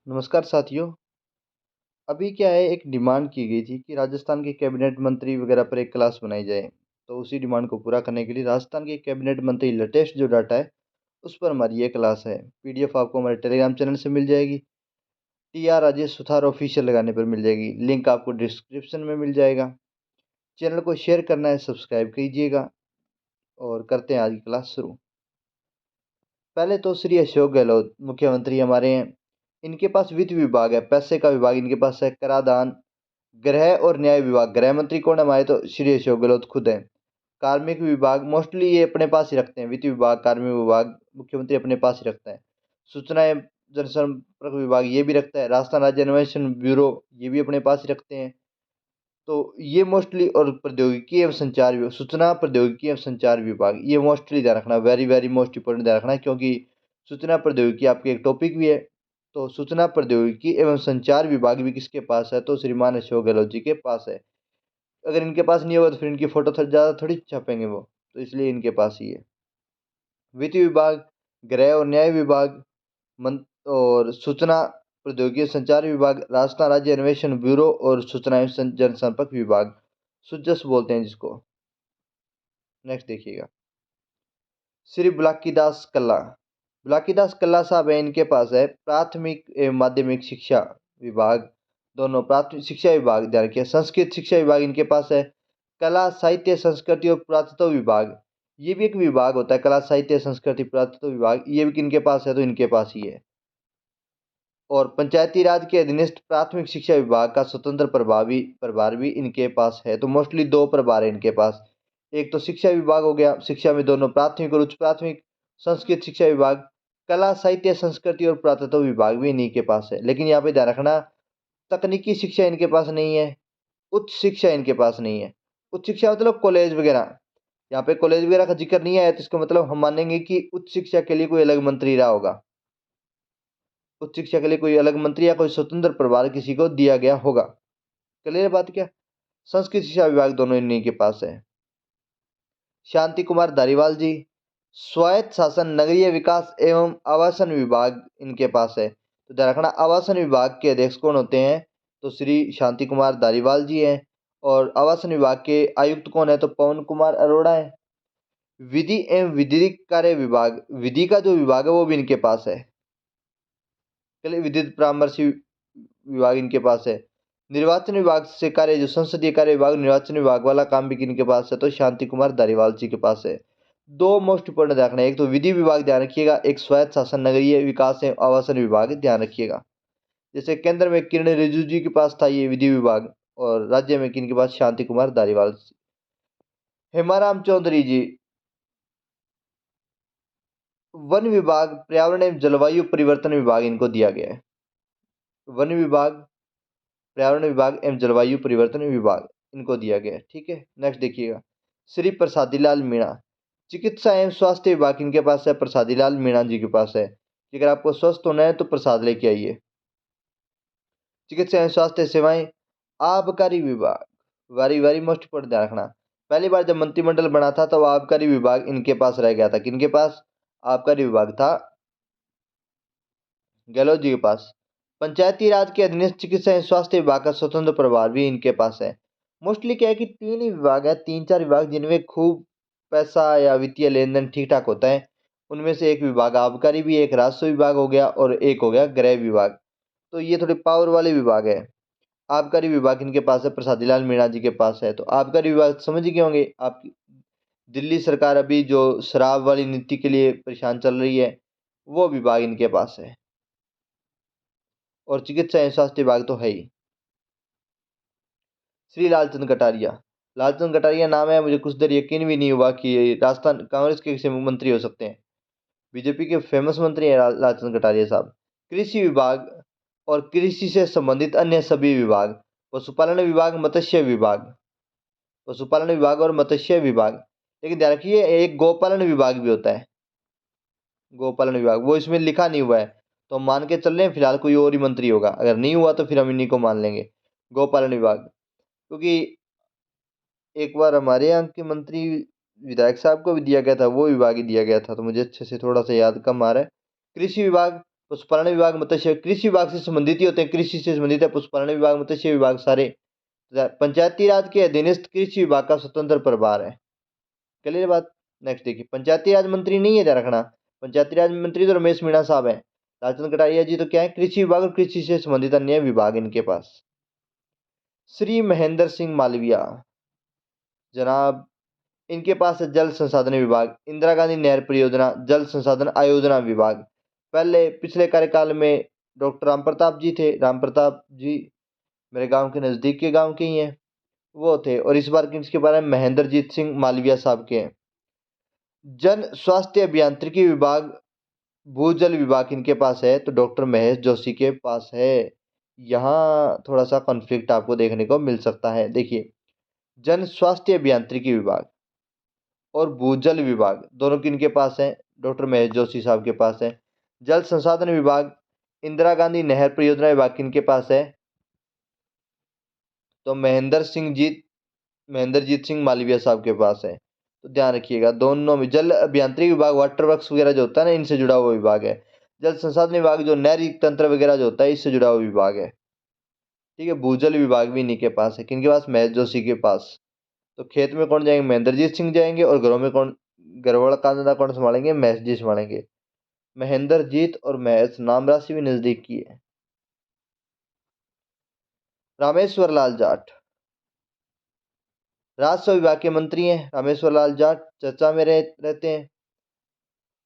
नमस्कार साथियों। अभी क्या है, एक डिमांड की गई थी कि राजस्थान के कैबिनेट मंत्री वगैरह पर एक क्लास बनाई जाए। तो उसी डिमांड को पूरा करने के लिए राजस्थान के कैबिनेट मंत्री लेटेस्ट जो डाटा है उस पर हमारी ये क्लास है। पीडीएफ आपको हमारे टेलीग्राम चैनल से मिल जाएगी। T R Rajesh Suthar official लगाने पर मिल जाएगी। लिंक आपको डिस्क्रिप्शन में मिल जाएगा। चैनल को शेयर करना है, सब्सक्राइब कीजिएगा। और करते हैं आज की क्लास शुरू। पहले तो श्री अशोक गहलोत मुख्यमंत्री हमारे हैं। इनके पास वित्त विभाग है, पैसे का विभाग इनके पास है, कराधान, गृह और न्याय विभाग। गृह मंत्री कौन है हमारे, तो श्री अशोक गहलोत खुद है। कार्मिक विभाग मोस्टली ये अपने पास ही रखते हैं। वित्त विभाग, कार्मिक विभाग मुख्यमंत्री अपने पास ही रखता है। सूचना एवं जनसंपर्क विभाग ये भी रखता है। राजस्थान राज्य अन्वेषण ब्यूरो ये भी अपने पास ही रखते हैं। तो ये मोस्टली, और प्रौद्योगिकी एवं संचार विभाग, सूचना प्रौद्योगिकी एवं संचार विभाग ये मोस्टली ध्यान रखना, वेरी वेरी मोस्ट इंपॉर्टेंट ध्यान रखना, क्योंकि सूचना प्रौद्योगिकी आपके एक टॉपिक भी है। तो सूचना प्रौद्योगिकी एवं संचार विभाग भी किसके पास है, तो श्रीमान अशोक गहलोत जी के पास है। अगर इनके पास नहीं होगा तो फिर इनकी फोटो ज़्यादा थोड़ी छापेंगे वो, तो इसलिए इनके पास ही है। वित्त विभाग, गृह और न्याय विभाग, और सूचना प्रौद्योगिकी संचार विभाग, राजस्थान राज्य अन्वेषण ब्यूरो और सूचना एवं जनसंपर्क विभाग, सुजस बोलते हैं जिसको। नेक्स्ट देखिएगा, श्री बुलाकीदास कल्ला। बुलाकीदास कल्ला साहब है, इनके पास है प्राथमिक एवं माध्यमिक शिक्षा विभाग, दोनों प्राथमिक शिक्षा विभाग ध्यान रखिए। संस्कृत शिक्षा विभाग इनके पास है। कला साहित्य संस्कृति और पुरातत्व विभाग ये भी एक विभाग होता है। कला साहित्य संस्कृति पुरातत्व विभाग ये भी किनके पास है, तो इनके पास ही है। और पंचायती राज के अधीनस्थ प्राथमिक शिक्षा विभाग का स्वतंत्र प्रभार भी इनके पास है। तो मोस्टली दो प्रभार है इनके पास। एक तो शिक्षा विभाग हो गया, शिक्षा में दोनों प्राथमिक और उच्च प्राथमिक। संस्कृत शिक्षा विभाग, कला साहित्य संस्कृति और पुरातत्व विभाग भी इन्हीं के पास है। लेकिन यहाँ पे ध्यान रखना, तकनीकी शिक्षा इनके पास नहीं है, उच्च शिक्षा इनके पास नहीं है। उच्च शिक्षा मतलब कॉलेज वगैरह, यहाँ पे कॉलेज वगैरह का जिक्र नहीं आया, तो इसका मतलब हम मानेंगे कि उच्च शिक्षा के लिए कोई अलग मंत्री रहा होगा। उच्च शिक्षा के लिए कोई अलग मंत्री या कोई स्वतंत्र प्रभार किसी को दिया गया होगा। क्लियर बात क्या। संस्कृत शिक्षा विभाग दोनों इन्हीं के पास है। शांति कुमार धारीवाल जी, स्वायत्त शासन नगरीय विकास एवं आवासन विभाग इनके पास है। तो ध्यान रखना, आवासन विभाग के अध्यक्ष कौन होते हैं, तो श्री शांति कुमार धारीवाल जी हैं। और आवासन विभाग के आयुक्त कौन है, तो पवन कुमार अरोड़ा है। विधि एवं विधिक कार्य विभाग, विधि का जो विभाग है वो भी इनके पास है। चलिए, विद्युत परामर्श विभाग इनके पास है। निर्वाचन विभाग से कार्य, जो संसदीय कार्य विभाग, निर्वाचन विभाग वाला काम भी किनके पास है, तो शांति कुमार धारीवाल जी के पास है। दो मोस्ट इंपोर्टेंट ध्यान रखना, एक तो विधि विभाग ध्यान रखिएगा, एक स्वायत्त शासन नगरीय विकास एवं आवासन विभाग ध्यान रखिएगा। जैसे केंद्र में किरण रिजिजू जी के पास था ये विधि विभाग, और राज्य में किनके पास, शांति कुमार धारीवाल। हेमाराम चौधरी जी, वन विभाग, पर्यावरण एवं जलवायु परिवर्तन विभाग इनको दिया गया है। वन विभाग, पर्यावरण विभाग एवं जलवायु परिवर्तन विभाग इनको दिया गया है। ठीक है, नेक्स्ट देखिएगा, श्री प्रसादी लाल मीणा, चिकित्सा एवं स्वास्थ्य विभाग इनके पास है। प्रसादी लाल मीणा जी के पास है कि अगर आपको स्वस्थ होना है तो प्रसाद लेके आइए। चिकित्सा एवं स्वास्थ्य सेवाएं, आबकारी विभाग, वेरी वेरी मोस्ट इंपोर्टेंट ध्यान रखना। पहली बार जब मंत्रिमंडल बना था तो आबकारी विभाग इनके पास रह गया था। किनके पास, आबकारी विभाग था गहलोत जी के पास। पंचायती राज के अधीनस्थ चिकित्सा एवं स्वास्थ्य विभाग का स्वतंत्र प्रभार भी इनके पास है। मोस्टली क्या है कि तीन ही विभाग है, तीन चार विभाग जिनमें खूब पैसा या वित्तीय लेन देन ठीक ठाक होता है। उनमें से एक विभाग आबकारी भी, एक राजस्व विभाग हो गया, और एक हो गया गृह विभाग। तो ये थोड़े पावर वाले विभाग है। आबकारी विभाग इनके पास है, प्रसादी लाल मीणा जी के पास है। तो आबकारी विभाग समझ गए होंगे आप, दिल्ली सरकार अभी जो शराब वाली नीति के लिए परेशान चल रही है, वो विभाग इनके पास है। और चिकित्सा एवं स्वास्थ्य विभाग तो है ही। श्री लालचंद कटारिया, लालचंद कटारिया नाम है, मुझे कुछ देर यकीन भी नहीं हुआ कि ये राजस्थान कांग्रेस के किसी मंत्री हो सकते हैं। बीजेपी के फेमस मंत्री हैं लालचंद कटारिया साहब। कृषि विभाग और कृषि से संबंधित अन्य सभी विभाग, पशुपालन विभाग, मत्स्य विभाग, पशुपालन विभाग और मत्स्य विभाग। लेकिन ध्यान रखिए, एक गोपालन विभाग भी होता है। गोपालन विभाग वो इसमें लिखा नहीं हुआ है, तो हम मान के चल रहे हैं फिलहाल कोई और ही मंत्री होगा। अगर नहीं हुआ तो फिर हम इन्हीं को मान लेंगे, गोपालन विभाग। क्योंकि एक बार हमारे यहाँ के मंत्री विधायक साहब को भी दिया गया था, वो विभाग ही दिया गया था, तो मुझे अच्छे से थोड़ा सा याद कम आ रहा है। कृषि विभाग, पशुपालन विभाग, मत्स्य, कृषि विभाग से संबंधित ही होते हैं, कृषि से संबंधित है पशुपालन विभाग, मत्स्य विभाग सारे। पंचायती राज के अधीनस्थ कृषि विभाग का स्वतंत्र प्रभार है। क्लियर बात। नेक्स्ट देखिए, पंचायती राज मंत्री नहीं है, ध्यान रखना, पंचायती राज मंत्री तो रमेश मीणा साहब हैं। लालचंद कटारिया जी तो क्या है, कृषि विभाग और कृषि से संबंधित अन्य विभाग इनके पास। श्री महेंद्र सिंह मालविया जनाब, इनके पास है जल संसाधन विभाग, इंदिरा गांधी नहर परियोजना, जल संसाधन आयोजना विभाग। पहले पिछले कार्यकाल में डॉक्टर राम प्रताप जी थे, राम प्रताप जी मेरे गांव के नजदीक के गांव के ही हैं, वो थे। और इस बार किसके बारे में, महेंद्रजीत सिंह मालविया साहब के हैं। जन स्वास्थ्य अभियांत्रिकी विभाग, भूजल विभाग इनके पास है, तो डॉक्टर महेश जोशी के पास है। यहाँ थोड़ा सा कॉन्फ्लिक्ट आपको देखने को मिल सकता है। देखिए, जन स्वास्थ्य अभियांत्रिकी विभाग और भूजल विभाग दोनों किनके पास है, डॉक्टर महेश जोशी साहब के पास है। जल संसाधन विभाग, इंदिरा गांधी नहर परियोजना विभाग किनके पास है, तो महेंद्रजीत सिंह मालविया साहब के पास है। तो ध्यान रखिएगा, दोनों में जल अभियांत्रिकी विभाग वाटर वर्क्स वगैरह जो होता है ना, इनसे जुड़ा हुआ विभाग है। जल संसाधन विभाग जो नहरी तंत्र वगैरह जो होता है, इससे जुड़ा हुआ विभाग है। ठीक है, भूजल विभाग भी इन्हीं के पास है, किनके पास, महेश जोशी के पास। तो खेत में कौन जाएंगे, महेंद्रजीत सिंह जाएंगे, और घरों में कौन, गरवड़ का धंधा कौन संभालेंगे, महेश जी संभालेंगे। महेंद्रजीत और महेश, नाम राशि भी नजदीक की है। रामेश्वर लाल जाट राजस्व विभाग के मंत्री हैं, रामेश्वर लाल जाट चर्चा में रहते हैं।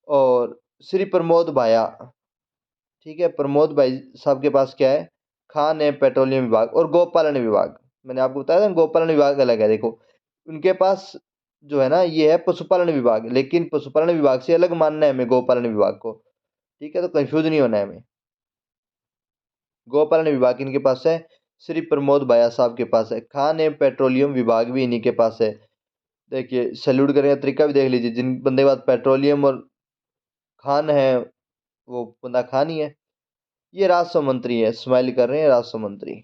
और श्री प्रमोद भाया, ठीक है, प्रमोद भाई साहब के पास क्या है, खान एवं पेट्रोलियम विभाग और गोपालन विभाग। मैंने आपको बताया था गोपालन विभाग अलग है, देखो उनके पास जो है ना, ये है पशुपालन विभाग, लेकिन पशुपालन विभाग से अलग मानना है हमें गोपालन विभाग को। ठीक है, तो कंफ्यूज नहीं होना है हमें। गोपालन विभाग इनके पास है, श्री प्रमोद भाया साहब के पास है। खान एवं पेट्रोलियम विभाग भी इन्हीं के पास है। देखिए, सैल्यूट करने का तरीका भी देख लीजिए, जिन बंदे के बाद पेट्रोलियम और खान है, वो बंदा खान ही है। ये राजस्व मंत्री है, स्माइल कर रहे हैं, राजस्व मंत्री।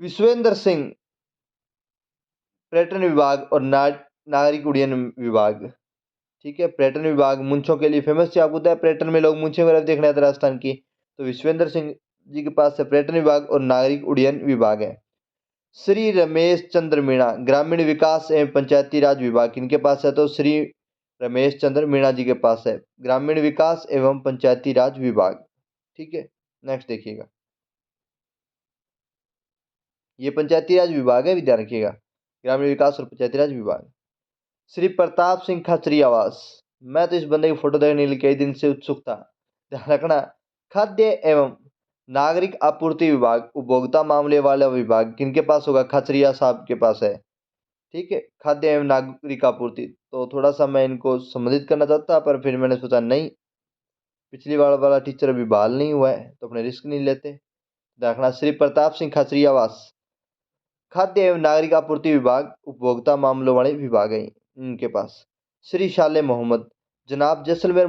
विश्वेंद्र सिंह, पर्यटन विभाग और नागरिक उड्डयन विभाग। ठीक है, पर्यटन विभाग मूंछों के लिए फेमस है, आपको पता है पर्यटन में लोग मूंछें वगैरह देखने आते हैं राजस्थान की। तो विश्वेंद्र सिंह जी के पास है पर्यटन विभाग और नागरिक उड्डयन विभाग है। श्री रमेश चंद्र मीणा, ग्रामीण विकास एवं पंचायती राज विभाग इनके पास है, तो श्री रमेश चंद्र मीणा जी के पास है ग्रामीण विकास एवं पंचायती राज विभाग। ठीक है, नेक्स्ट देखिएगा, ये पंचायती राज विभाग है, ध्यान रखिएगा, ग्रामीण विकास और पंचायती राज विभाग। श्री प्रताप सिंह खत्री आवास, मैं तो इस बंदे की फोटो देखने के लिए कई दिन से उत्सुक था। ध्यान रखना, खाद्य एवं नागरिक आपूर्ति विभाग, उपभोक्ता मामले वाला विभाग किनके पास होगा, खत्रिया साहब के पास है। ठीक है, खाद्य एवं नागरिक आपूर्ति, तो थोड़ा सा मैं इनको संबोधित करना चाहता, पर फिर मैंने सोचा नहीं, पिछली बार वाला टीचर अभी बहाल नहीं हुआ है, तो अपने रिस्क नहीं लेते। देखना, श्री प्रताप सिंह खत्री आवास, खाद्य एवं नागरिक आपूर्ति विभाग, उपभोक्ता मामलों वाले विभाग है इनके पास। श्री शाले मोहम्मद, जनाब जैसलमेर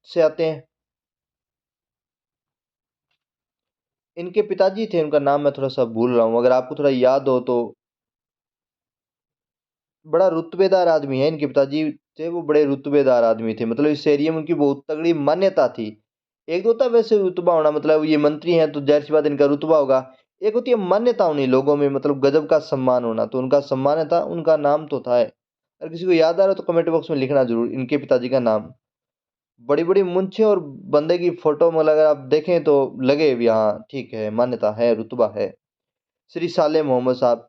से आते हैं। इनके पिताजी थे, उनका नाम मैं थोड़ा सा भूल रहा हूँ, अगर आपको थोड़ा याद हो तो। बड़ा रुतबेदार आदमी है इनके पिताजी थे, वो बड़े रुतबेदार आदमी थे, मतलब इस एरिया में उनकी बहुत तगड़ी मान्यता थी। एक तो होता है वैसे रुतबा होना, मतलब ये मंत्री हैं तो जाहिर सी बात इनका रुतबा होगा। एक होती है मान्यता उन्हीं लोगों में, मतलब गजब का सम्मान होना, तो उनका सम्मान था, उनका नाम तो था। अगर किसी को याद आ रहा हो तो कमेंट बॉक्स में लिखना जरूर इनके पिताजी का नाम। बड़ी बड़ी मूंछें और बंदे की फोटो में अगर आप देखें तो लगे भी हाँ ठीक है, मान्यता है, रुतबा है। श्री साले मोहम्मद साहब,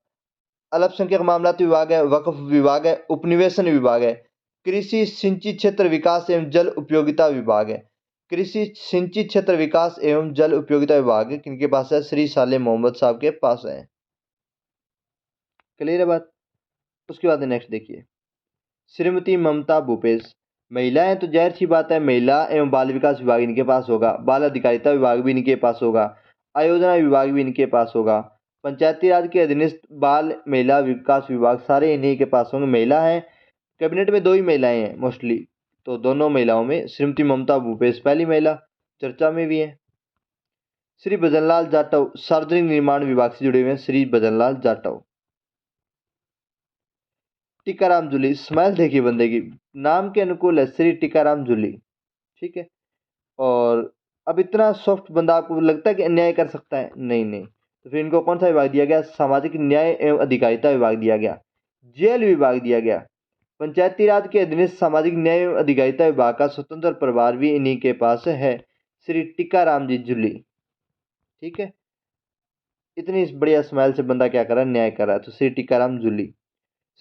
अल्पसंख्यक मामलात विभाग है, वक्फ विभाग है, उपनिवेशन विभाग है, कृषि सिंचित क्षेत्र विकास एवं जल उपयोगिता विभाग है। कृषि सिंचित क्षेत्र विकास एवं जल उपयोगिता विभाग किनके पास है, श्री साले मोहम्मद साहब के पास है। क्लियर है बात। उसके बाद नेक्स्ट देखिए, श्रीमती ममता भूपेश, महिलाएं तो जाहिर सी बात है, महिला एवं बाल विकास विभाग इनके पास होगा, बाल अधिकारिता विभाग भी इनके पास होगा, आयोजना विभाग भी इनके पास होगा, पंचायती राज के अधीनस्थ बाल महिला विकास विभाग सारे इन्हीं के पास होंगे। महिला है, कैबिनेट में दो ही महिलाएं हैं मोस्टली, तो दोनों महिलाओं में श्रीमती ममता भूपेश पहली महिला, चर्चा में भी है। श्री भजनलाल जाटव, सार्वजनिक निर्माण विभाग से जुड़े हुए हैं, श्री भजनलाल जाटव। टीकाराम जूली, स्माइल देखिए बंदे की, नाम के अनुकूल है, श्री टीकाराम जूली। ठीक है, और अब इतना सॉफ्ट बंदा आपको लगता है कि अन्याय कर सकता है? नहीं नहीं। तो फिर इनको कौन सा विभाग दिया गया? सामाजिक न्याय एवं अधिकारिता विभाग दिया गया, जेल विभाग दिया गया। पंचायती राज के अधीन सामाजिक न्याय एवं अधिकारिता विभाग का स्वतंत्र प्रभार भी इन्हीं के पास है, श्री टीकाराम जी जूली। ठीक है, इतनी बढ़िया स्माइल से बंदा क्या कर रहा है? न्याय कर रहा है। तो श्री टीकाराम जूली।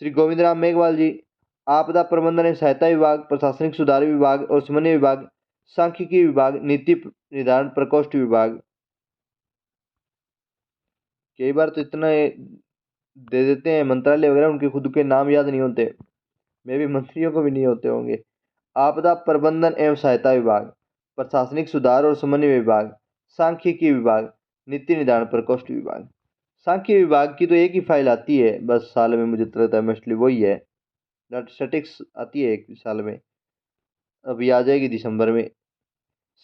श्री गोविंद राम मेघवाल जी, आपदा प्रबंधन एवं सहायता विभाग, प्रशासनिक सुधार विभाग और समन्वय विभाग, सांख्यिकी विभाग, नीति निर्धारण प्रकोष्ठ विभाग। कई बार तो इतना दे देते हैं मंत्रालय वगैरह, उनके खुद के नाम याद नहीं होते। मे भी मंत्रियों को भी नहीं होते होंगे। आपदा प्रबंधन एवं सहायता विभाग, प्रशासनिक सुधार और समन्वय विभाग, सांख्यिकी विभाग, नीति निर्धारण प्रकोष्ठ विभाग। सांख्यिकी विभाग की तो एक ही फाइल आती है बस साल में, मुझे तो लगता है मोस्टली वही है। स्टैटिस्टिक्स आती है एक साल में, अभी आ जाएगी दिसंबर में।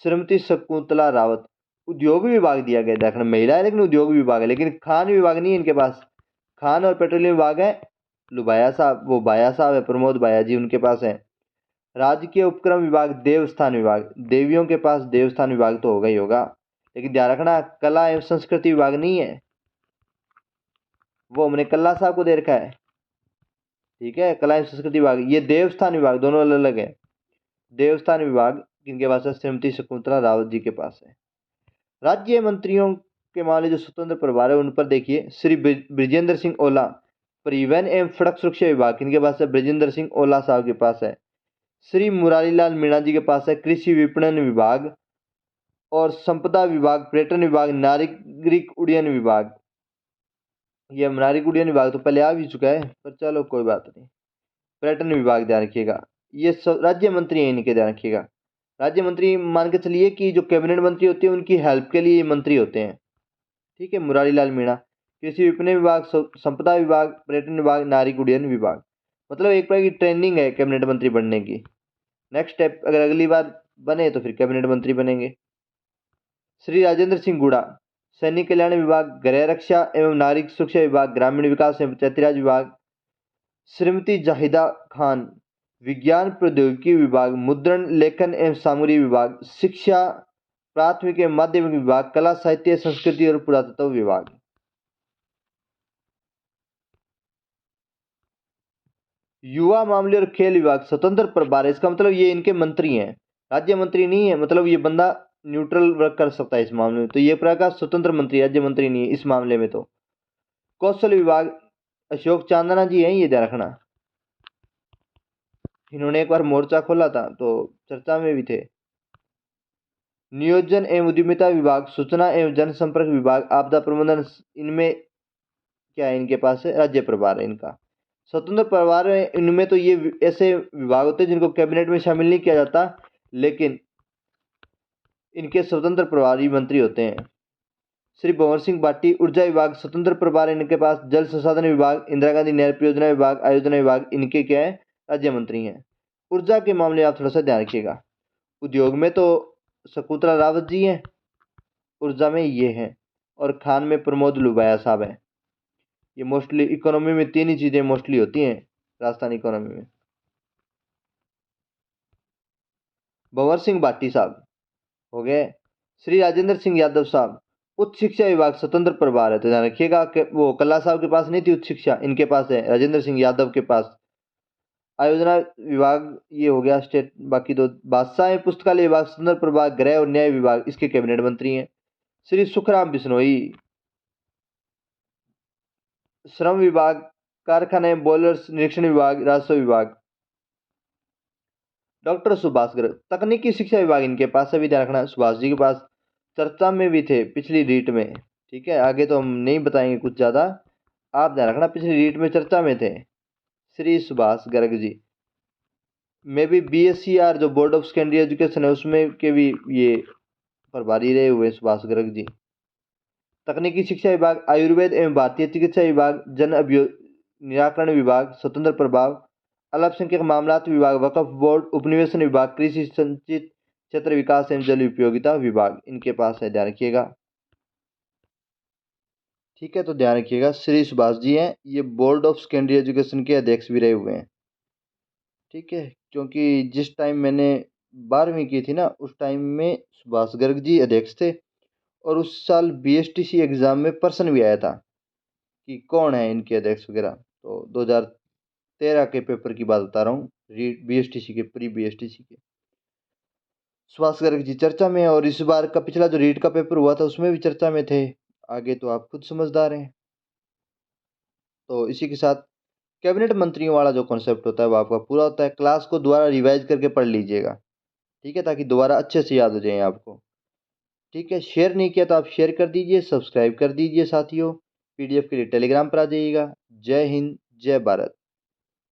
श्रीमती शकुंतला रावत, उद्योग विभाग दिया गया। देखना महिला है लेकिन उद्योग विभाग है, लेकिन खान विभाग नहीं है इनके पास। खान और पेट्रोलियम विभाग है, लुबाया साहब, वो बाया साहब है, प्रमोद बाया जी, उनके पास है। राजकीय उपक्रम विभाग, देवस्थान विभाग, देवियों के पास देवस्थान विभाग तो होगा ही होगा, लेकिन ध्यान रखना कला एवं संस्कृति विभाग नहीं है, वो हमने कल्ला साहब को दे रखा है। ठीक है, कला एवं संस्कृति विभाग, ये देवस्थान विभाग, दोनों अलग अलग है। देवस्थान विभाग किनके पास है? श्रीमती शकुंतला रावत जी के पास है। राज्य मंत्रियों के मामले जो स्वतंत्र प्रभार है उन पर देखिए, श्री ब्रिजेंद्र सिंह ओला, परिवहन एवं सड़क सुरक्षा विभाग किनके पास है? ब्रिजेंद्र सिंह ओला साहब के पास है। श्री मुरारीलाल मीणा जी के पास है कृषि विपणन विभाग और संपदा विभाग, पर्यटन विभाग, नागरिक उड्डयन विभाग। यह नागरिक उड्डयन विभाग तो पहले आ भी चुका है, पर चलो कोई बात नहीं। पर्यटन विभाग ध्यान रखिएगा, ये सब राज्य मंत्री हैं, इनके ध्यान रखिएगा। राज्य मंत्री मान के चलिए कि जो कैबिनेट मंत्री होते हैं उनकी हेल्प के लिए ये मंत्री होते हैं। ठीक है, मुरारीलाल मीणा, कृषि विपणन विभाग, संपदा विभाग, पर्यटन विभाग, नागरिक उड्डयन विभाग। मतलब एक प्रकार की ट्रेनिंग है कैबिनेट मंत्री बनने की। नेक्स्ट स्टेप, अगर अगली बार बने तो फिर कैबिनेट मंत्री बनेंगे। श्री राजेंद्र सिंह गुड़ा, सैनिक कल्याण विभाग, गृह रक्षा एवं नागरिक सुरक्षा विभाग, ग्रामीण विकास एवं पंचायती राज विभाग। श्रीमती जाहिदा खान, विज्ञान प्रौद्योगिकी विभाग, मुद्रण लेखन एवं सामग्री विभाग, शिक्षा प्राथमिक एवं माध्यमिक विभाग, कला साहित्य संस्कृति और पुरातत्व विभाग। युवा मामले और खेल विभाग स्वतंत्र प्रभार है, इसका मतलब ये इनके मंत्री हैं, राज्य मंत्री नहीं है। मतलब ये बंदा न्यूट्रल वर्क कर सकता है इस मामले में, तो ये प्रकार का स्वतंत्र मंत्री, राज्य मंत्री नहीं है इस मामले में। तो कौशल विभाग, अशोक चांदना जी हैं, ये ध्यान रखना। इन्होंने एक बार मोर्चा खोला था तो चर्चा में भी थे। नियोजन एवं उद्यमिता विभाग, सूचना एवं जनसंपर्क विभाग, आपदा प्रबंधन, इनमें क्या है? इनके पास है राज्य प्रभार है इनका। स्वतंत्र प्रभार है इनमें, तो ये ऐसे विभाग होते हैं जिनको कैबिनेट में शामिल नहीं किया जाता, लेकिन इनके स्वतंत्र प्रभारी मंत्री होते हैं। श्री भंवर सिंह भाटी, ऊर्जा विभाग, स्वतंत्र प्रभार है इनके पास। जल संसाधन विभाग, इंदिरा गांधी नहर परियोजना विभाग, आयोजना विभाग, इनके क्या है? राज्य मंत्री हैं। ऊर्जा के मामले आप थोड़ा सा ध्यान रखिएगा। उद्योग में तो शकुंतला रावत जी हैं, ऊर्जा में ये हैं, और खान में प्रमोद लुबाया साहब हैं। ये मोस्टली इकोनॉमी में तीन ही चीज़ें मोस्टली होती हैं राजस्थान इकोनॉमी में। भंवर सिंह भाटी साहब हो गए। श्री राजेंद्र सिंह यादव साहब, उच्च शिक्षा विभाग स्वतंत्र प्रभार है, तो ध्यान रखिएगा कि वो कल्ला साहब के पास नहीं थी उच्च शिक्षा, इनके पास है, राजेंद्र सिंह यादव के पास। आयोजना विभाग ये हो गया स्टेट, बाकी दो बादशाह पुस्तकालय विभाग स्वतंत्र प्रभार, गृह और न्याय विभाग इसके कैबिनेट मंत्री हैं। श्री सुखराम बिश्नोई, श्रम विभाग, कारखाने बॉयलर्स निरीक्षण विभाग, राजस्व विभाग। डॉक्टर सुभाष गर्ग, तकनीकी शिक्षा विभाग इनके पास है, भी ध्यान रखना, सुभाष जी के पास चर्चा में भी थे पिछली रीट में। ठीक है, आगे तो हम नहीं बताएंगे कुछ ज़्यादा, आप ध्यान रखना पिछली रीट में चर्चा में थे Shri Subhash Garg ji. May be BSCR जो बोर्ड ऑफ सेकेंडरी एजुकेशन है उसमें के भी ये प्रभारी रहे हुए सुभाष गर्ग जी। तकनीकी शिक्षा विभाग, आयुर्वेद एवं भारतीय चिकित्सा विभाग, जन अभियोग निराकरण विभाग स्वतंत्र प्रभाव, अल्पसंख्यक मामलात विभाग, वक्फ बोर्ड, उपनिवेशन विभाग, कृषि संचित क्षेत्र विकास एवं जल उपयोगिता विभाग इनके पास है, ध्यान रखिएगा। ठीक है, तो ध्यान रखिएगा श्री सुभाष जी हैं, ये बोर्ड ऑफ सेकेंडरी एजुकेशन के अध्यक्ष भी रहे हुए हैं। ठीक है, क्योंकि जिस टाइम मैंने 12वीं की थी ना, उस टाइम में सुभाष गर्ग जी अध्यक्ष थे। और उस साल बीएसटीसी एग्जाम में प्रश्न भी आया था कि कौन है इनके अध्यक्ष वगैरह। तो 2013 के पेपर की बात बता रहा हूँ, बीएसटीसी के, प्री बीएसटीसी के। सुभाष गर्ग जी चर्चा में हैं, और इस बार का पिछला जो रीट का पेपर हुआ था उसमें भी चर्चा में थे। आगे तो आप खुद समझदार हैं। तो इसी के साथ कैबिनेट मंत्रियों वाला जो कॉन्सेप्ट होता है वो आपका पूरा होता है। क्लास को दोबारा रिवाइज करके पढ़ लीजिएगा, ठीक है, ताकि दोबारा अच्छे से याद हो जाए आपको। ठीक है, शेयर नहीं किया तो आप शेयर कर दीजिए, सब्सक्राइब कर दीजिए साथियों। पीडीएफ के लिए टेलीग्राम पर आ जाइएगा। जय हिंद, जय भारत।